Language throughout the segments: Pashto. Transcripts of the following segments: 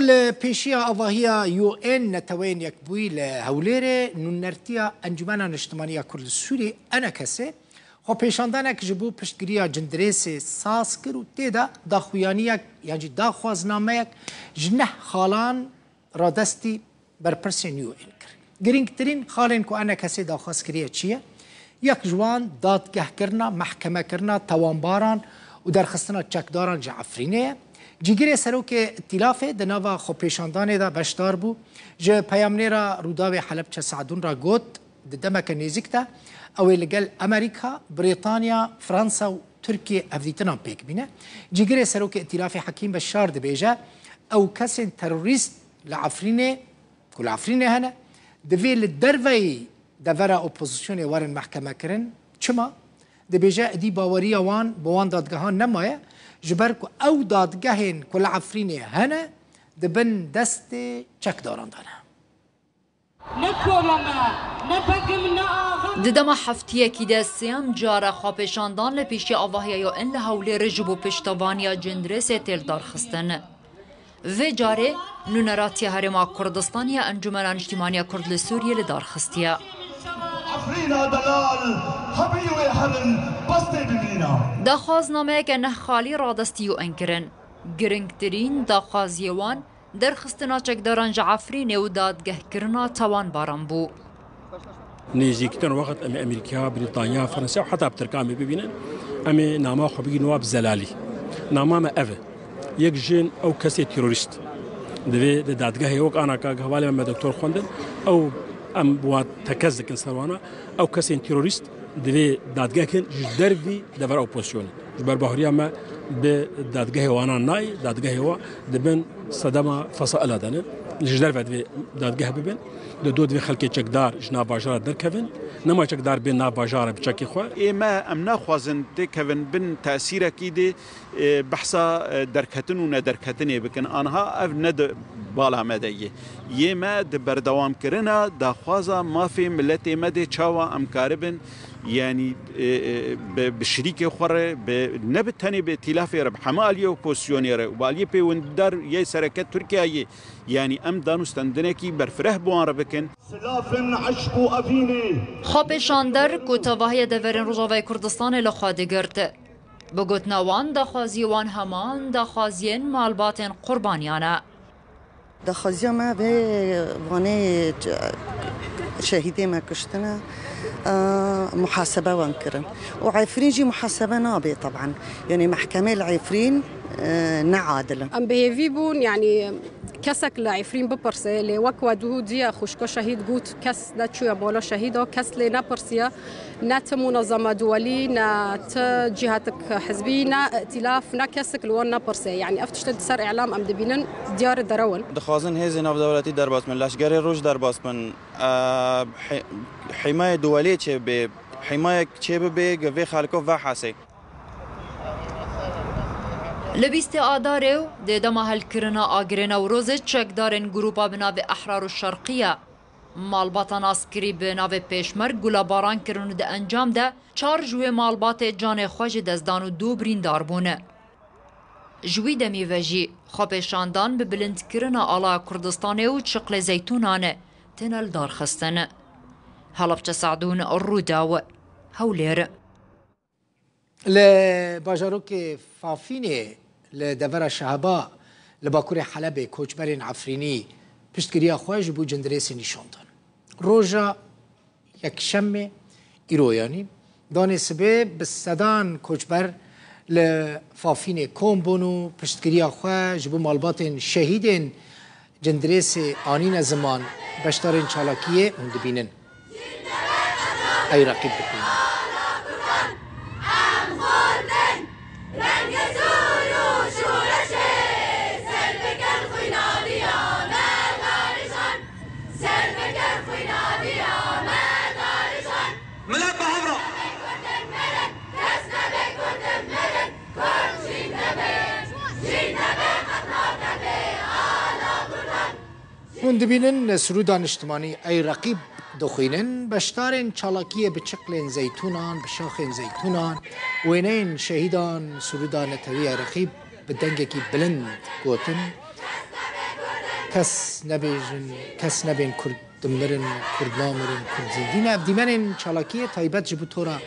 لپیشیا آواهیا یو ان نتوین یک بوی لهولیر نونرتیا انجمن اجتماعی کرد سوری انا کسی خو پیشاندن که جبو پشتگیری جندریس ساس کرد و تیدا داخویانی یعنی داخوازنامه یک جنه خالان را دستی برپرس نیو این کرد. گرینگترین خالین که انا کسی داخواز کریه چیه؟ یک جوان دادگه کرنا محکمه کرنا توانباران و درخستنا چکداران جعفرینه جیگری سروک ائتلاف دنوا خو پیشاندان دا بشدار بو جه پیامنیرا روداوی حلب چه سعدون را گوت دمک نزیکتا او لگل امریکا بریطانیا فرانسا و ترکیه افدیتنا پیک بینه جیگری سروک ائتلاف حکیم بشار دبیجه او کسین تروریست لعفرینه کل عفرینه هنه دوی لدروی دورا اپوزیسیون وارن محکمه کرن چما دبیجه دی باوری وان بوان دادگاهان نمایه جبرك او دادگهن كل عفريني هنا دبن دست چك داران دانا ددما حفتیه کی دستیم جاره خوابشاندان لپیشی آواهی یا ان لحولی رجبو پشتوانیا جندرس تل دارخستن و جاره نونراتی هرما کردستانی انجمن اجتماعی کرد لسوریه لدارخستیه داخوازنامه که نخالی رادستی و انکرن گرنگترین داخوازیوان درخستنا چکداران جعفرین و دادگه کرنا توان باران بو نزیکتر وقت امریکا بریطانیا فرانسه و حتی بترکان ببینن امی نامه خو بگی نواب زلالی نامه ما اوه یک جن او کسی تروریست دوی دادگاه یوک آنا که حوالی من دکتر خوندن او ام بوات تکزدکن سروانا او کسی تروریست دوی دادگاه کن جدروی دور اپوزیسیون جبر بحری ما به دادگاه وانا نای دادگاه وا دبن صدما فصائل دانه جدر دوی دادگاه ببین دو دوی خلک چکدار جنا باجار در کوین نما چکدار بین نا باجار بچکی خو ما امنا خوازن د کوین بن تاثیر کی بحثا درکتن و ندرکتن بکن آنها اف ند بالا مدیه یما د بردوام کرنا د خوازا مافی ملت مد چاوا امکاربن يعني بشريك خور نبتني بائتلاف رب حماليه وبوزيونير وباليه بوندار يي سركات تركيا يعني ام دانوستندنكي برفره بوان ربكن سلاف عشق افيني خوبشاندر کوتاواهی دورن روزاوی کردستان لخوادگرت بگوتناوان دخوازیوان همان دخوازین مالباتن قربانیانه دخوازی ما به وانه شهیده ما کشتنا محاسبة وانكرن وعفرين جي محاسبة نابي طبعا يعني محكمة العفرين نعادلة ام بهيفيبون يعني كسك لعفرين ببرسي اللي وكوا دوديا خوشكو شهيد قوت كس ناتشو يبولا شهيدو كس لنا برسيا نات منظمة دولي نات جهاتك حزبي نا ائتلاف نا كسك لوانا برسي يعني افتشتد سر اعلام ام دبينن ديار الدرون دخوازن هزي ناف دولتي درباس من لاشقاري روج درباس من حماية دولية چه حماية چه به گوی خالکو و حاسي لبیست آدارو دیدم هل کرنا آگرنا و روز چکدارن گروپا بناو احرار الشرقیه مالباتان اسکری بناو پیشمر گلا باران کرن ده انجام ده 4 جوه مالبات جان خوش دزدان و 2 بریندار بونه جوی دمی وجی خوابشاندان به بلند کرنا آلا کردستانه و چقل زیتونانه تنل دار خستنه هلبچه سعدون الروداو هولیر لباجاروک فافینه لدور شهبا لباکور حلب کوچبرین عفرینی پشتگیری خواهج بو جندریس نشاندن روژا یک شم ایرویانی دانه سبه بسدان کوچبر لفافین کومبونو پشتگیری خواهج بو مالبات شهیدین جندریس آنین زمان بشتارین چالاکیه مندبینن ای رقیب بکنن مندبینن سرودان اجتماعی ای رقیب دخینن بشتارن چالاکیه بچقلن زیتونان بشاخن زیتونان وینین شهیدان سرودان توی رقیب بدنگکی بلند گوتن کس نبین کرد دمرن کرد نامرن کرد زندین اف دیمن چالاکی تایبت جبو تورا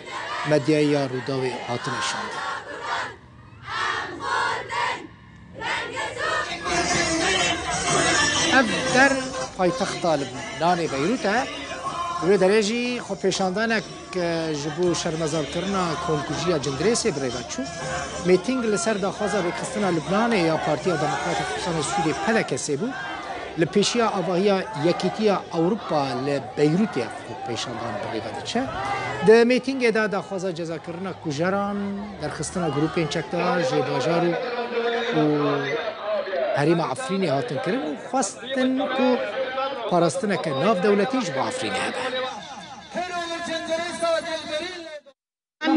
مدیای یا روداوی هاتنشان اف در پایتخت لبنان بیروت روی درجی خو پیشاندانک جبو شرمزار کرنا کنکوژیا جندریسی بریوچو میتینگ لسر داخوازا ریکستنا لبنان یا پارتیا دموکرات خصوصا سوری پدا کسی بود لپیشیا آواهیا یکیتیا اوروپا لبیروتیا خو پیشاندان بریوچه ده میتینگ داخوازا جزا کرنا کجران در خستنا گروپ چکدار جباجارو و حریم عفرینی هاتن کرن و خواستن که پاراستنه که ناف دولتیش با عفرینی هبه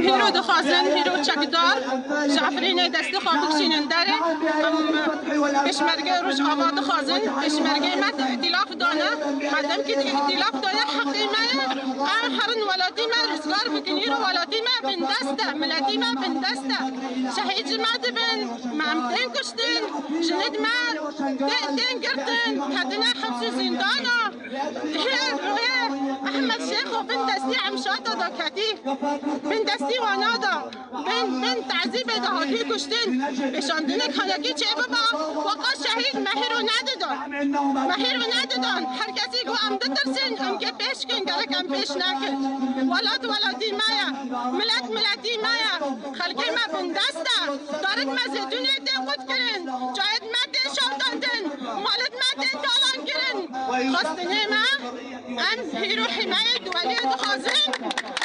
هیرو دخوازن هیرو چکدار جعفرینه دستی خوابکشینن داره پشمرگه روش آباد دخوازن پشمرگه مد ائتلاف دانه مردم که ائتلاف دانه حقی ما هرن ولادی ما رزگار بکنی رو ولادی ما بن دسته ملتی ما بن دسته شهید جماعت بن مامتین کشتن جند ما دین گرتن هدنا حبس زندانا احمد شیخ و بن دستی عمشاتا دا کتی بن دستی وانادا بن تعذیب دهاتی کشتن بشاندن کانگی چه بابا وقا شهید مهر و ندادن هر کسی گو ام دترسن ام که پیش کن گلک ام پیش نکن ولادی مایا ملتی مایا خلقی ما بن دسته دارد مزدونه دین قد کرن جاید ما دین شاندن مالت ما دین دالان کرن خواستنه ما ام هیرو حمایت ولی دخوازن